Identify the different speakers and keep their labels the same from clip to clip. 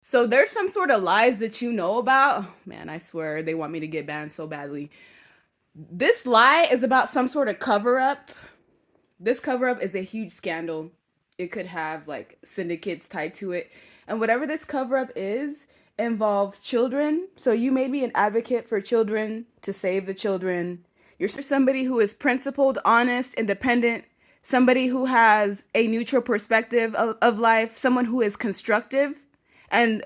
Speaker 1: So there's some sort of lies that you know about. Oh, man, I swear they want me to get banned so badly. This lie is about some sort of cover up. This cover up is a huge scandal. It could have like syndicates tied to it. And whatever this cover up is involves children. So you may be an advocate for children to save the children. You're somebody who is principled, honest, independent, somebody who has a neutral perspective of life, someone who is constructive, and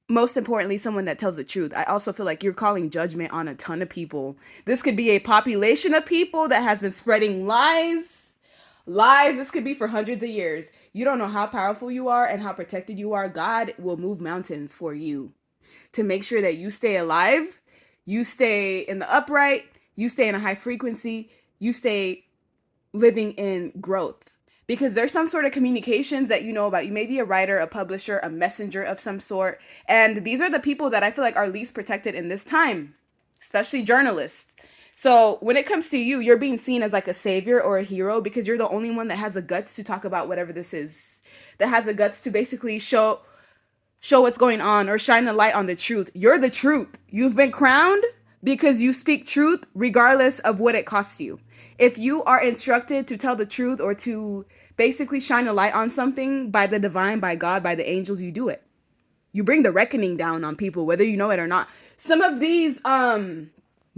Speaker 1: most importantly, someone that tells the truth. I also feel like you're calling judgment on a ton of people. This could be a population of people that has been spreading lies. Lies, this could be for hundreds of years. You don't know how powerful you are and how protected you are. God will move mountains for you to make sure that you stay alive, you stay in the upright, you stay in a high frequency, you stay living in growth, because there's some sort of communications that you know about. You may be a writer, a publisher, a messenger of some sort, and these are the people that I feel like are least protected in this time, especially journalists. So when it comes to you, you're being seen as like a savior or a hero because you're the only one that has the guts to talk about whatever this is, that has the guts to basically show what's going on or shine the light on the truth. You're the truth. You've been crowned because you speak truth regardless of what it costs you. If you are instructed to tell the truth or to basically shine a light on something by the divine, by God, by the angels, you do it. You bring the reckoning down on people, whether you know it or not. Some of these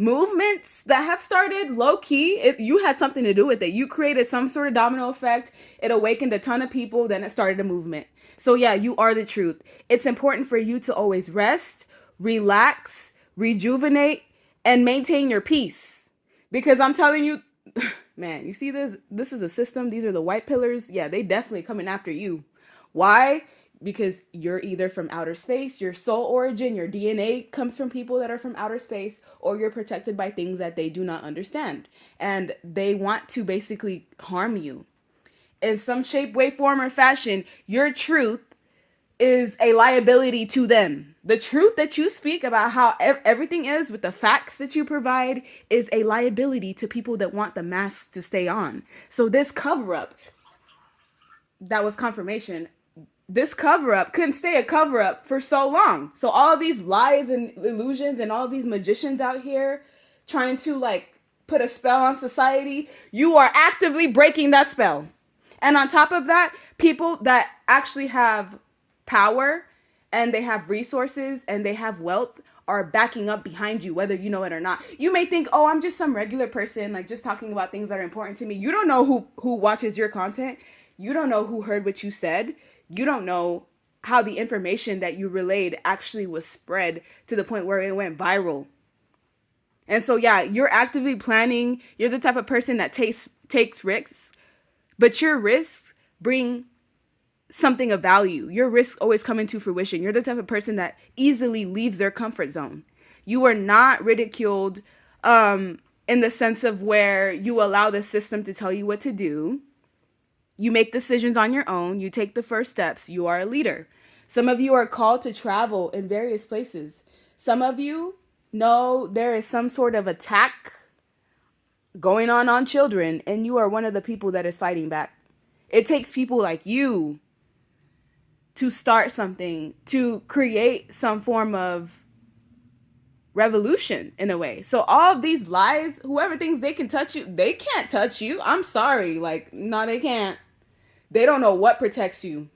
Speaker 1: movements that have started low key, you had something to do with it. You created some sort of domino effect. It awakened a ton of people, then it started a movement. So yeah, you are the truth. It's important for you to always rest, relax, rejuvenate, and maintain your peace. Because I'm telling you, man, you see this? This is a system. These are the white pillars. Yeah, they definitely coming after you. Why? Because you're either from outer space, your soul origin, your DNA comes from people that are from outer space, or you're protected by things that they do not understand. And they want to basically harm you. In some shape, way, form, or fashion, your truth is a liability to them. The truth that you speak about how everything is with the facts that you provide is a liability to people that want the mask to stay on. So this cover up, that was confirmation. This cover up couldn't stay a cover up for so long. So all these lies and illusions and all these magicians out here trying to like put a spell on society, you are actively breaking that spell. And on top of that, people that actually have power and they have resources and they have wealth are backing up behind you, whether you know it or not. You may think, oh, I'm just some regular person, like just talking about things that are important to me. You don't know who watches your content. You don't know who heard what you said. You don't know how the information that you relayed actually was spread to the point where it went viral. And so, yeah, you're actively planning. You're the type of person that takes risks, but your risks bring something of value. Your risks always come into fruition. You're the type of person that easily leaves their comfort zone. You are not ridiculed in the sense of where you allow the system to tell you what to do. You make decisions on your own. You take the first steps. You are a leader. Some of you are called to travel in various places. Some of you know there is some sort of attack going on children, and you are one of the people that is fighting back. It takes people like you to start something, to create some form of revolution in a way. So all of these lies, whoever thinks they can touch you, they can't touch you. I'm sorry. Like, no, they can't. They don't know what protects you.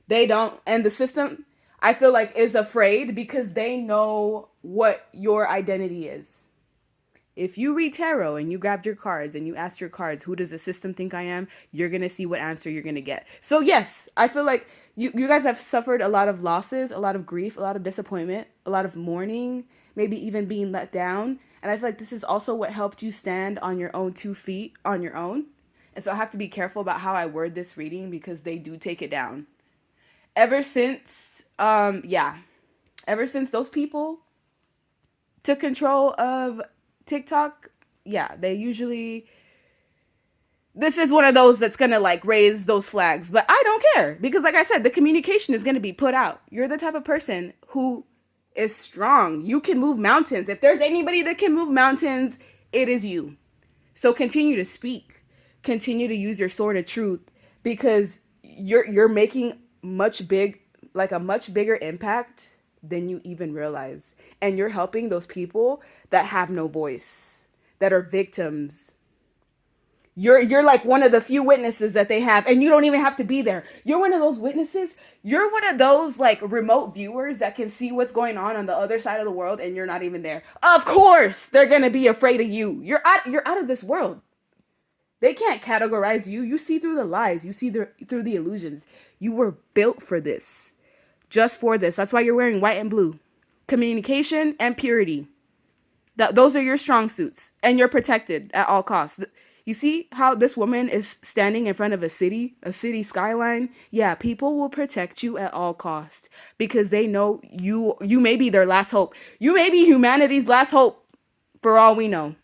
Speaker 1: They don't. And the system, I feel like, is afraid because they know what your identity is. If you read tarot and you grabbed your cards and you asked your cards, who does the system think I am? You're going to see what answer you're going to get. So yes, I feel like you guys have suffered a lot of losses, a lot of grief, a lot of disappointment, a lot of mourning, maybe even being let down. And I feel like this is also what helped you stand on your own 2 feet on your own. And so I have to be careful about how I word this reading because they do take it down. Ever since, ever since those people took control of TikTok, yeah, they usually, this is one of those that's gonna like raise those flags, but I don't care because like I said, the communication is gonna be put out. You're the type of person who is strong. You can move mountains. If there's anybody that can move mountains, it is you. So continue to speak, continue to use your sword of truth because you're making like a much bigger impact than you even realize. And you're helping those people that have no voice, that are victims. You're like one of the few witnesses that they have, and you don't even have to be there. You're one of those witnesses. You're one of those like remote viewers that can see what's going on the other side of the world, and you're not even there. Of course they're gonna be afraid of you. You're out of this world. They can't categorize you. You see through the lies. You see through the illusions. You were built for this. Just for this. That's why you're wearing white and blue. Communication and purity. Those are your strong suits. And you're protected at all costs. You see how this woman is standing in front of a city skyline? Yeah, people will protect you at all costs because they know you may be their last hope. You may be humanity's last hope for all we know.